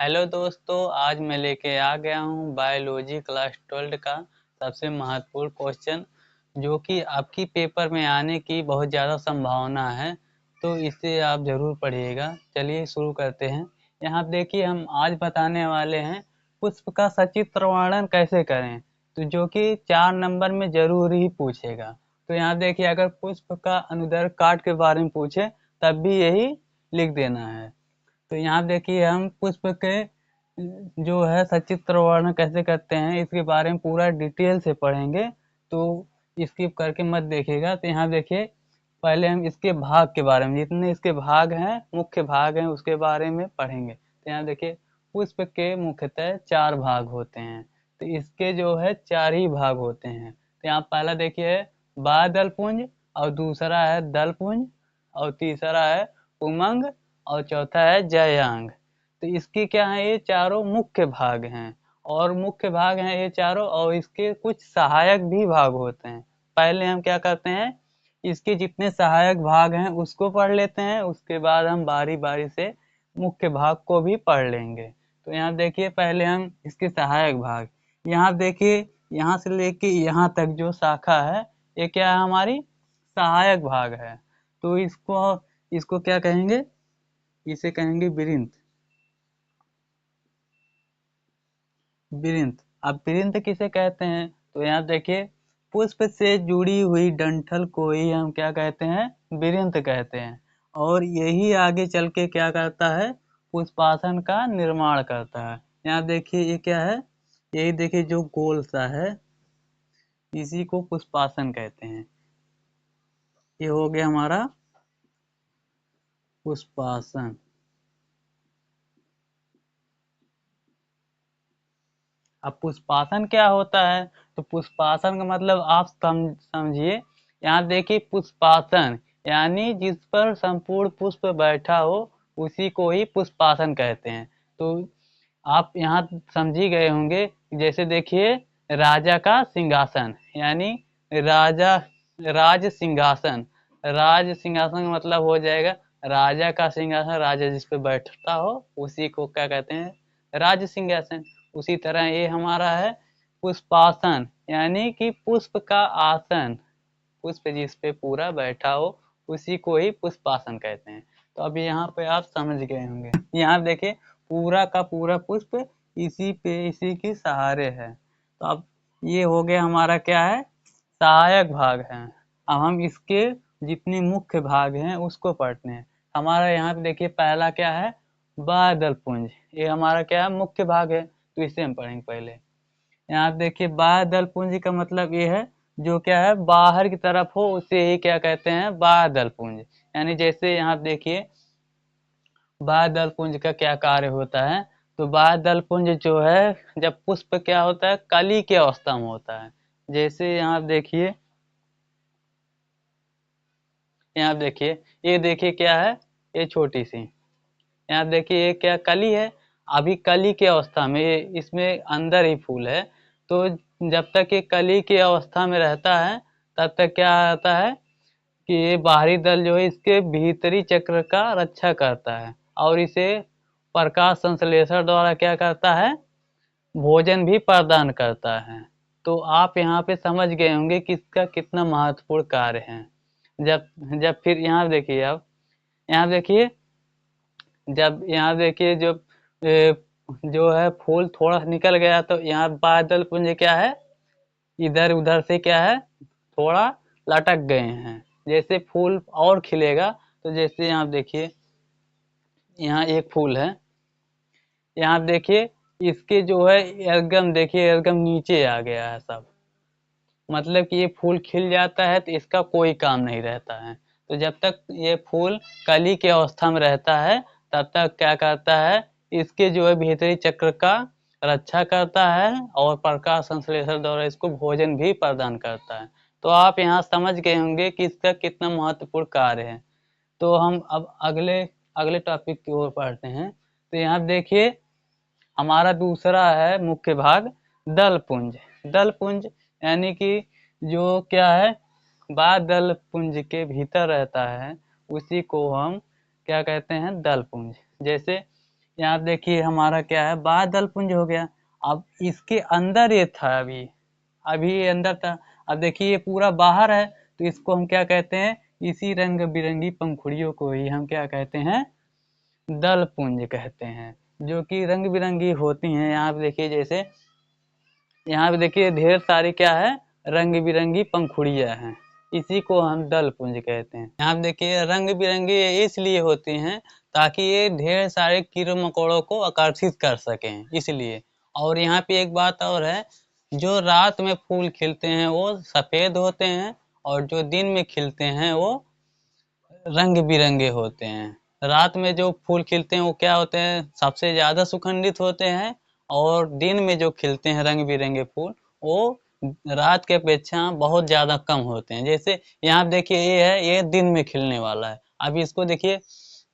Hello दोस्तों, आज मैं लेके आ गया हूँ बायोलॉजी क्लास 12 का सबसे महत्वपूर्ण क्वेश्चन जो कि आपकी पेपर में आने की बहुत ज़्यादा संभावना है। तो इसे आप ज़रूर पढ़िएगा। चलिए शुरू करते हैं। यहाँ देखिए, हम आज बताने वाले हैं पुष्प का सचित्र वर्णन कैसे करें, तो जो कि 4 नंबर में ज़रूर ही पूछेगा। तो यहाँ देखिए, अगर पुष्प का अनुदैर्घ्य काट के बारे में पूछे तब भी यही लिख देना है। तो यहाँ देखिए, हम पुष्प के जो है सचित्र वर्णन कैसे करते हैं इसके बारे में पूरा डिटेल से पढ़ेंगे, तो स्किप करके मत देखिएगा। तो यहाँ देखिए, पहले हम इसके भाग के बारे में, जितने इसके भाग हैं, मुख्य भाग हैं, उसके बारे में पढ़ेंगे। तो यहाँ देखिए, पुष्प के मुख्यतः 4 भाग होते हैं। तो इसके जो है 4 ही भाग होते हैं। तो यहाँ पहला देखिए बाह्य पुंज, और दूसरा है दल पुंज, और तीसरा है उमंग, और चौथा है जयांग। तो इसकी क्या है, ये चारों मुख्य भाग हैं, और मुख्य भाग हैं ये चारों, और इसके कुछ सहायक भी भाग होते हैं। पहले हम क्या करते हैं, इसके जितने सहायक भाग हैं उसको पढ़ लेते हैं, उसके बाद हम बारी बारी से मुख्य भाग को भी पढ़ लेंगे। तो यहाँ देखिए, पहले हम इसके सहायक भाग, यहाँ देखिए, यहाँ से लेके यहाँ तक जो शाखा है ये क्या है, हमारी सहायक भाग है। तो इसको इसको क्या कहेंगे, इसे कहेंगे वृंत। वृंत, अब वृंत किसे कहते हैं, तो यहाँ देखिए, पुष्प से जुड़ी हुई डंठल को ही हम क्या कहते हैं, वृंत कहते हैं। और यही आगे चल के क्या करता है, पुष्पासन का निर्माण करता है। यहाँ देखिए, ये क्या है, यही देखिए जो गोल सा है, इसी को पुष्पासन कहते हैं। ये हो गया हमारा पुष्पासन। अब पुष्पासन क्या होता है, तो पुष्पासन का मतलब आप समझिए। यहाँ देखिए, पुष्पासन यानी जिस पर संपूर्ण पुष्प बैठा हो उसी को ही पुष्पासन कहते हैं। तो आप यहाँ समझ ही गए होंगे। जैसे देखिए, राजा का सिंहासन यानी राजा, राज सिंहासन। राज सिंहासन का मतलब हो जाएगा राजा का सिंहासन, राजा जिस पे बैठता हो उसी को क्या कहते हैं, राज सिंहासन। उसी तरह ये हमारा है पुष्पासन, यानी कि पुष्प का आसन, पुष्प जिस पे पूरा बैठा हो उसी को ही पुष्पासन कहते हैं। तो अब यहाँ पे आप समझ गए होंगे। यहाँ देखिए, पूरा का पूरा पुष्प इसी पे, इसी के सहारे है। तो अब ये हो गया हमारा क्या है, सहायक भाग है। अब हम इसके जितने मुख्य भाग हैं उसको पढ़ते हैं। हमारा यहाँ पे देखिए, पहला क्या है, बादल पुंज। ये हमारा क्या है, मुख्य भाग है। तो इसे हम पढ़ेंगे पहले। यहाँ देखिए, बाह्य पुंज का मतलब ये है जो क्या है, बाहर की तरफ हो उसे ही क्या कहते हैं, बाह्य पुंज। यानी जैसे यहाँ देखिए, बाह्य पुंज का क्या कार्य होता है, तो बाह्य पुंज जो है, जब पुष्प क्या होता है, कली की अवस्था में होता है। जैसे यहाँ देखिए, यहाँ देखिए, ये देखिए क्या है, ये छोटी सी, यहाँ देखिए ये क्या, कली है। अभी कली की अवस्था में, ये इसमें अंदर ही फूल है। तो जब तक ये कली की अवस्था में रहता है तब तक क्या आता है कि ये बाहरी दल जो है इसके भीतरी चक्र का रक्षा करता है, और इसे प्रकाश संश्लेषण द्वारा क्या करता है, भोजन भी प्रदान करता है। तो आप यहाँ पे समझ गए होंगे कि इसका कितना महत्वपूर्ण कार्य है। जब जब फिर यहाँ देखिए, आप यहाँ देखिए, जब यहाँ देखिए, जो है फूल थोड़ा निकल गया तो यहाँ बादल पुंज क्या है, इधर उधर से क्या है, थोड़ा लटक गए हैं। जैसे फूल और खिलेगा, तो जैसे यहाँ देखिए, यहाँ एक फूल है, यहाँ देखिए, इसके जो है एकदम देखिए, एकदम नीचे आ गया है सब। मतलब कि ये फूल खिल जाता है तो इसका कोई काम नहीं रहता है। तो जब तक ये फूल कली की अवस्था में रहता है तब तक क्या करता है, इसके जो है भीतरी चक्र का रक्षा करता है, और प्रकाश संश्लेषण द्वारा इसको भोजन भी प्रदान करता है। तो आप यहाँ समझ गए होंगे कि इसका कितना महत्वपूर्ण कार्य है। तो हम अब अगले अगले टॉपिक की ओर बढ़ते हैं। तो यहाँ देखिए, हमारा दूसरा है मुख्य भाग, दल पुंज। दल पुंज यानी कि जो क्या है, दल पुंज के भीतर रहता है उसी को हम क्या कहते हैं, दल पुंज। जैसे यहाँ आप देखिए हमारा क्या है, बाह्य दल पुंज हो गया। अब इसके अंदर ये था, अभी अभी ये अंदर था। अब देखिए ये पूरा बाहर है, तो इसको हम क्या कहते हैं, इसी रंग बिरंगी पंखुड़ियों को ही हम क्या कहते हैं, दल पुंज कहते हैं, जो कि रंग बिरंगी होती हैं। यहाँ पे देखिए, जैसे यहाँ पे देखिए ढेर सारी क्या है, रंग बिरंगी पंखुड़ियां हैं, इसी को हम दल पुंज कहते हैं। यहाँ पे देखिए रंग बिरंगी इसलिए होती हैं ताकि ये ढेर सारे कीड़े मकोड़ों को आकर्षित कर सकें, इसलिए। और यहाँ पे एक बात और है, जो रात में फूल खिलते हैं वो सफेद होते हैं, और जो दिन में खिलते हैं वो रंग बिरंगे होते हैं। रात में जो फूल खिलते हैं वो क्या होते हैं, सबसे ज्यादा सुगंधित होते हैं, और दिन में जो खिलते हैं रंग बिरंगे फूल, वो रात के अपेक्षा बहुत ज्यादा कम होते हैं। जैसे यहाँ देखिए ये है, ये दिन में खिलने वाला है। अब इसको देखिए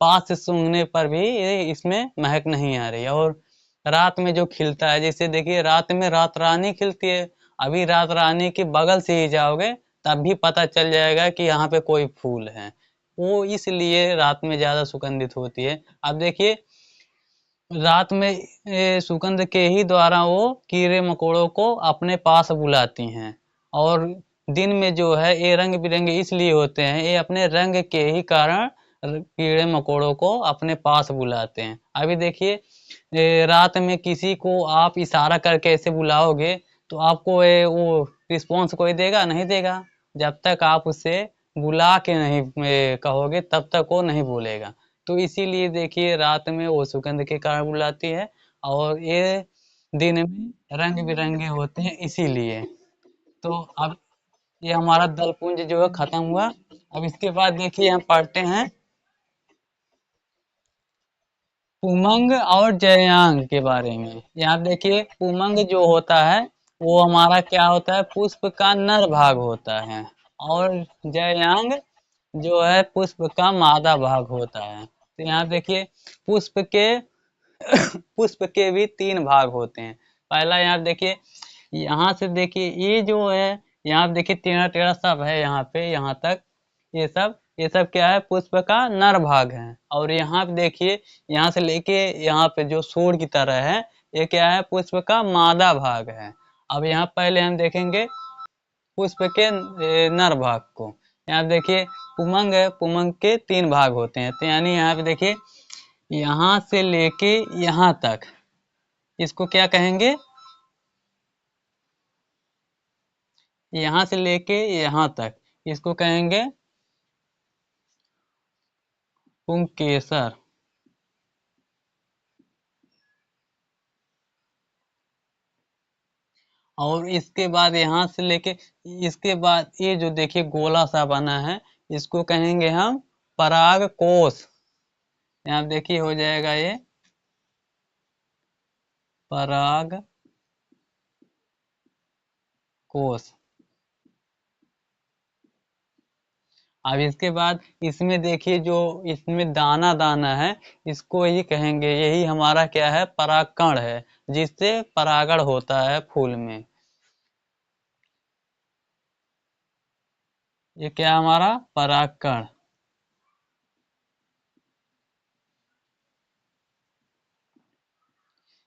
पास से सूंघने पर भी ये इसमें महक नहीं आ रही है। और रात में जो खिलता है, जैसे देखिए रात में रात रानी खिलती है, अभी रात रानी के बगल से ही जाओगे तब भी पता चल जाएगा कि यहाँ पे कोई फूल है। वो इसलिए रात में ज्यादा सुगंधित होती है। अब देखिए रात में सुगंध के ही द्वारा वो कीड़े मकोड़ों को अपने पास बुलाती हैं, और दिन में जो है ये रंग बिरंगे इसलिए होते हैं, ये अपने रंग के ही कारण कीड़े मकोड़ों को अपने पास बुलाते हैं। अभी देखिए रात में किसी को आप इशारा करके ऐसे बुलाओगे तो आपको वो रिस्पॉन्स कोई देगा, नहीं देगा। जब तक आप उसे बुला के नहीं कहोगे तब तक वो नहीं बोलेगा। तो इसीलिए देखिए रात में वो सुगंध के कारण बुलाती है, और ये दिन में रंग बिरंगे होते हैं इसीलिए। तो अब ये हमारा दलपुंज जो है खत्म हुआ। अब इसके बाद देखिए हम पढ़ते हैं उमंग और जयांग के बारे में। यहाँ देखिए उमंग जो होता है वो हमारा क्या होता है, पुष्प का नर भाग होता है, और जयांग जो है पुष्प का मादा भाग होता है। तो यहाँ देखिए पुष्प के पुष्प के भी 3 भाग होते हैं। पहला यहाँ देखिए, यहाँ से देखिए ये जो है, यहाँ देखिए टेढ़ा टेढ़ा सब है यहाँ पे, यहाँ तक ये सब क्या है, पुष्प का नर भाग है। और यहाँ पे देखिए यहाँ से लेके यहाँ पे जो सूंड की तरह है, ये क्या है, पुष्प का मादा भाग है। अब यहाँ पहले हम देखेंगे पुष्प के नर भाग को। यहाँ देखिए पुमंग है, पुमंग के 3 भाग होते हैं। तो यानी यहाँ पे देखिए यहाँ से लेके यहाँ तक, इसको क्या कहेंगे, यहाँ से लेके यहाँ तक इसको कहेंगे पुंकेसर। और इसके बाद यहाँ से लेके इसके बाद ये जो देखिए गोला सा बना है, इसको कहेंगे हम पराग कोश। यहाँ देखिए हो जाएगा ये पराग कोश। अब इसके बाद इसमें देखिए जो इसमें दाना दाना है, इसको ही कहेंगे, यही हमारा क्या है, परागकण है, जिससे परागण होता है फूल में। ये क्या हमारा परागकण।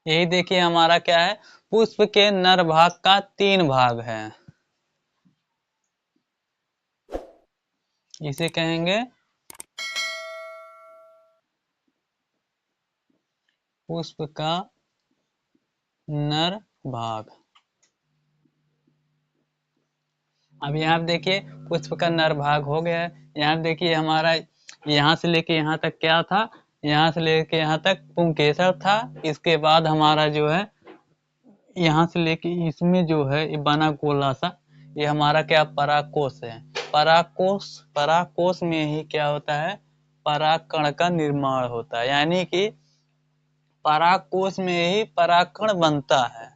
यही देखिए हमारा क्या है, पुष्प के नर भाग का 3 भाग है, इसे कहेंगे पुष्प का नर भाग। अब यहाँ देखिए पुष्प का नर भाग हो गया है। यहाँ देखिए हमारा यहाँ से लेके यहाँ तक क्या था, यहाँ से लेके यहाँ तक पुंकेसर था। इसके बाद हमारा जो है यहाँ से लेके इसमें जो है ये बना गोला सा, ये हमारा क्या परागकोश है। परागकोश में ही क्या होता है, परागकण का निर्माण होता है, यानी कि परागकोश में ही परागकण बनता है।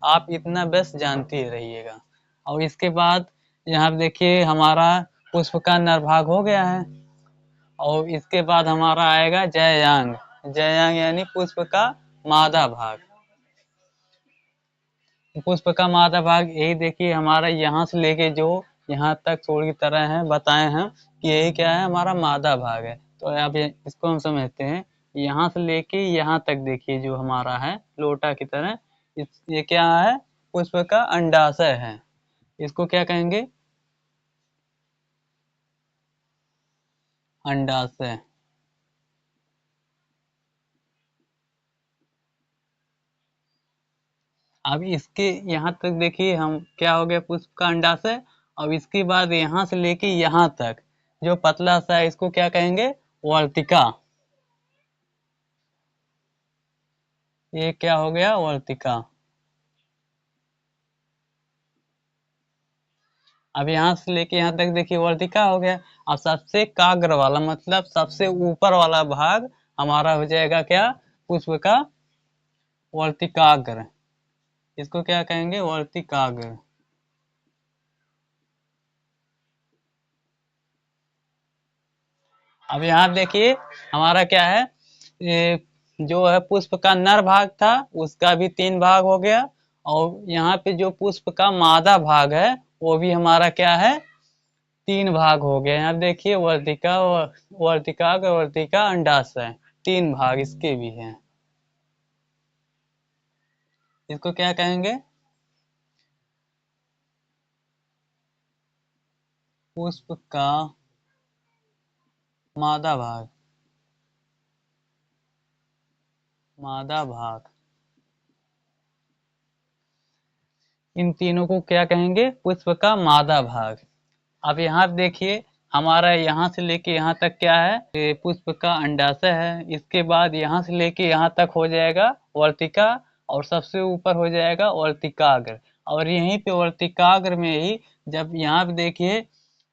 आप इतना बस जानते ही रहिएगा। और इसके बाद यहाँ पे देखिए हमारा पुष्प का नरभाग हो गया है, और इसके बाद हमारा आएगा जयांग। जयांग यानी पुष्प का मादा भाग। पुष्प का मादा भाग यही देखिए हमारा यहाँ से लेके जो यहाँ तक छोड़ की तरह है बताए हैं कि यही क्या है, हमारा मादा भाग है। तो अब इसको हम समझते हैं, यहाँ से लेके यहाँ तक देखिए जो हमारा है लोटा की तरह, ये क्या है, पुष्प का अंडाशय है। इसको क्या कहेंगे, अंडाशय। अब इसके यहाँ तक देखिए हम क्या हो गया, पुष्प का अंडाशय। अब इसके बाद यहाँ से लेके यहाँ तक जो पतला सा है इसको क्या कहेंगे, वर्तिका। ये क्या हो गया, वर्तिका। अब यहाँ से लेके यहाँ तक देखिए वर्तिका हो गया। अब सबसे काग्र वाला मतलब सबसे ऊपर वाला भाग हमारा हो जाएगा क्या, पुष्प का वर्तिकाग्र। इसको क्या कहेंगे, वर्तिकाग्र। अब यहाँ देखिए हमारा क्या है, ये जो है पुष्प का नर भाग था उसका भी 3 भाग हो गया, और यहाँ पे जो पुष्प का मादा भाग है वो भी हमारा क्या है, 3 भाग हो गया। यहाँ देखिए वर्तिका, वर्तिका, वर्तिका, अंडाशय, 3 भाग इसके भी हैं। इसको क्या कहेंगे, पुष्प का मादा भाग, मादा भाग। इन तीनों को क्या कहेंगे, पुष्प का मादा भाग। अब यहाँ देखिए हमारा यहाँ से लेके यहाँ तक क्या है, ये पुष्प का अंडाशय है। इसके बाद यहाँ से लेके यहाँ तक हो जाएगा वर्तिका, और सबसे ऊपर हो जाएगा वर्तिकाग्र। और यहीं पे वर्तिकाग्र में ही जब यहाँ पे देखिए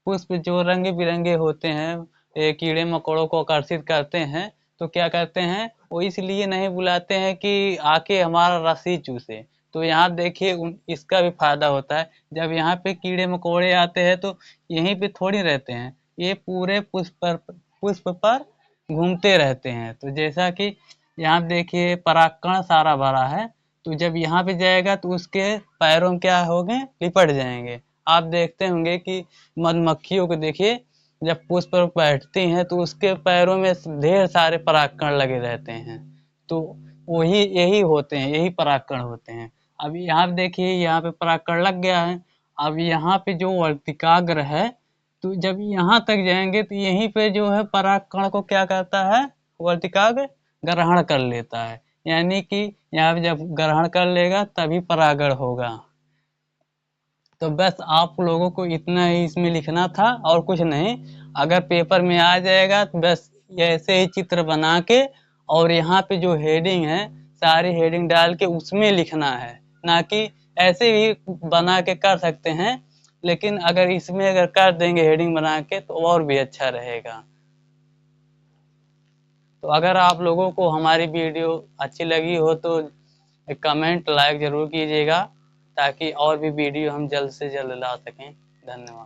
पुष्प जो रंग बिरंगे होते हैं, ये कीड़े मकोड़ों को आकर्षित करते हैं, तो क्या करते हैं वो इसलिए नहीं बुलाते हैं कि आके हमारा रस ही चूसे। तो यहाँ देखिए इसका भी फायदा होता है, जब यहाँ पे कीड़े मकोड़े आते हैं तो यहीं पे थोड़ी रहते हैं, ये पूरे पुष्प पर घूमते रहते हैं। तो जैसा कि यहाँ देखिए परागकण सारा भरा है, तो जब यहाँ पे जाएगा तो उसके पैरों में क्या होंगे, लिपट जाएंगे। आप देखते होंगे कि मधुमक्खियों को देखिए जब पुष्प पर बैठती हैं तो उसके पैरों में ढेर सारे परागकण लगे रहते हैं, तो वही यही होते हैं, यही परागकण होते हैं। अब यहाँ पे देखिए यहाँ पे परागकण लग गया है। अब यहाँ पे जो वर्तिकाग्र है, तो जब यहाँ तक जाएंगे तो यहीं पे जो है परागकण को क्या करता है, वर्तिकाग्र ग्रहण कर लेता है। यानी कि यहाँ पे जब ग्रहण कर लेगा तभी परागण होगा। तो बस आप लोगों को इतना ही इसमें लिखना था और कुछ नहीं। अगर पेपर में आ जाएगा तो बस ऐसे ही चित्र बना के और यहाँ पे जो हेडिंग है सारी हेडिंग डाल के उसमें लिखना है, ना कि ऐसे ही बना के कर सकते हैं, लेकिन अगर इसमें अगर कर देंगे हेडिंग बना के तो और भी अच्छा रहेगा। तो अगर आप लोगों को हमारी वीडियो अच्छी लगी हो तो कमेंट लाइक ज़रूर कीजिएगा, ताकि और भी वीडियो हम जल्द से जल्द ला सकें। धन्यवाद।